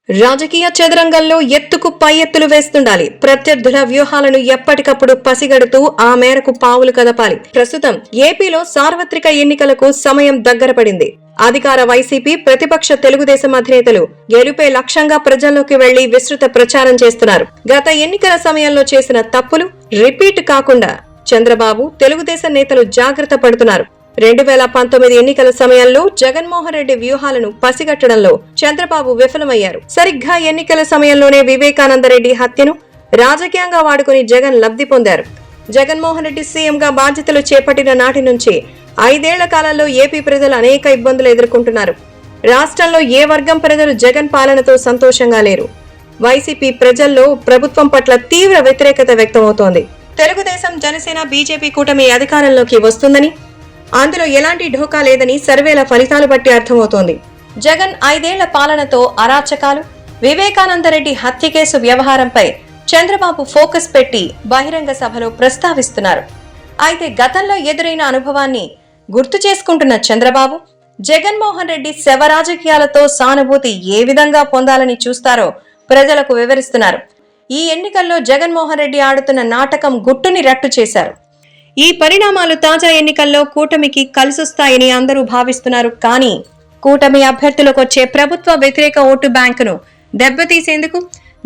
రాజకీయ చదరంగంలో ఎత్తుకు పై ఎత్తులు వేస్తుండాలి. ప్రత్యర్థుల వ్యూహాలను ఎప్పటికప్పుడు పసిగడుతూ ఆ మేరకు పావులు కదపాలి. ప్రస్తుతం ఏపీలో సార్వత్రిక ఎన్నికలకు సమయం దగ్గర పడింది. అధికార వైసీపీ, ప్రతిపక్ష తెలుగుదేశం అధినేతలు గెలుపే లక్ష్యంగా ప్రజల్లోకి వెళ్లి విస్తృత ప్రచారం చేస్తున్నారు. గత ఎన్నికల సమయంలో చేసిన తప్పులు రిపీట్ కాకుండా చంద్రబాబు, తెలుగుదేశం నేతలు జాగ్రత్త పడుతున్నారు. 2019 ఎన్నికల సమయంలో జగన్మోహన్ రెడ్డి వ్యూహాలను పసిగట్టడంలో చంద్రబాబు విఫలమయ్యారు. సరిగ్గా ఎన్నికల సమయంలోనే వివేకానందరెడ్డి హత్యను రాజకీయంగా వాడుకుని జగన్ లబ్ధి పొందారు. జగన్మోహన్ రెడ్డి సీఎంగా బాధ్యతలు చేపట్టిన నాటి నుంచి 5 ఏళ్ల కాలంలో ఏపీ ప్రజలు అనేక ఇబ్బందులు ఎదుర్కొంటున్నారు. రాష్ట్రంలో ఏ వర్గం ప్రజలు జగన్ పాలనతో సంతోషంగా లేరు. వైసీపీ ప్రజల్లో ప్రభుత్వం పట్ల తీవ్ర వ్యతిరేకత వ్యక్తమవుతోంది. తెలుగుదేశం, జనసేన, బీజేపీ కూటమి అధికారంలోకి వస్తుందని, అందులో ఎలాంటి ఢోకా లేదని సర్వేల ఫలితాలు బట్టి అర్థమవుతోంది. జగన్ 5 ఏళ్ల పాలనతో అరాచకాలు, వివేకానందరెడ్డి హత్య కేసు వ్యవహారంపై చంద్రబాబు ఫోకస్ పెట్టి బహిరంగ సభలో ప్రస్తావిస్తున్నారు. అయితే గతంలో ఎదురైన అనుభవాన్ని గుర్తు చేసుకుంటున్న చంద్రబాబు, జగన్మోహన్ రెడ్డి శవ రాజకీయాలతో సానుభూతి ఏ విధంగా పొందాలని చూస్తారో ప్రజలకు వివరిస్తున్నారు. ఈ ఎన్నికల్లో జగన్మోహన్ రెడ్డి ఆడుతున్న నాటకం గుట్టుని రట్టు చేశారు. ఈ పరిణామాలు తాజా ఎన్నికల్లో కూటమికి కలిసొస్తాయని అందరూ భావిస్తున్నారు. కానీ కూటమి అభ్యర్థులకు వచ్చే ప్రభుత్వ వ్యతిరేక ఓటు బ్యాంకును దెబ్బతీసేందుకు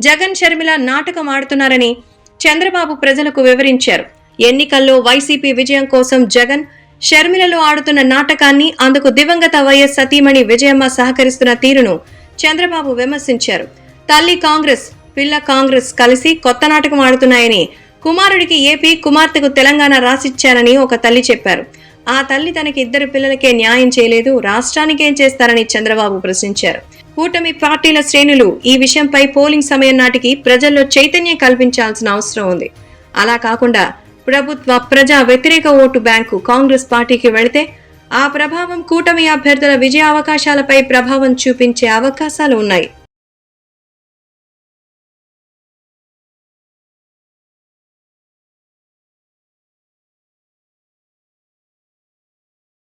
జగన్, షర్మిల నాటకం ఆడుతున్నారని చంద్రబాబు ప్రజలకు వివరించారు. ఎన్నికల్లో వైసీపీ విజయం కోసం జగన్, షర్మిలలో ఆడుతున్న నాటకాన్ని, అందుకు దివంగత వైఎస్ సతీమణి విజయమ్మ సహకరిస్తున్న తీరును చంద్రబాబు విమర్శించారు. తల్లి కాంగ్రెస్, పిల్ల కాంగ్రెస్ కలిసి కొత్త నాటకం ఆడుతున్నాయని, కుమారుడికి ఏపీ, కుమార్తెకు తెలంగాణ రాసిచ్చారని ఒక తల్లి చెప్పారు. ఆ తల్లి తనకి 2 పిల్లలకే న్యాయం చేయలేదు, రాష్ట్రానికి ఏం చేస్తారని చంద్రబాబు ప్రశ్నించారు. కూటమి పార్టీల శ్రేణులు ఈ విషయంపై పోలింగ్ సమయం నాటికి ప్రజల్లో చైతన్యం కల్పించాల్సిన అవసరం ఉంది. అలా కాకుండా ప్రభుత్వ ప్రజా వ్యతిరేక ఓటు బ్యాంకు కాంగ్రెస్ పార్టీకి వెళితే ఆ ప్రభావం కూటమి అభ్యర్థుల విజయ అవకాశాలపై ప్రభావం చూపించే అవకాశాలు ఉన్నాయి.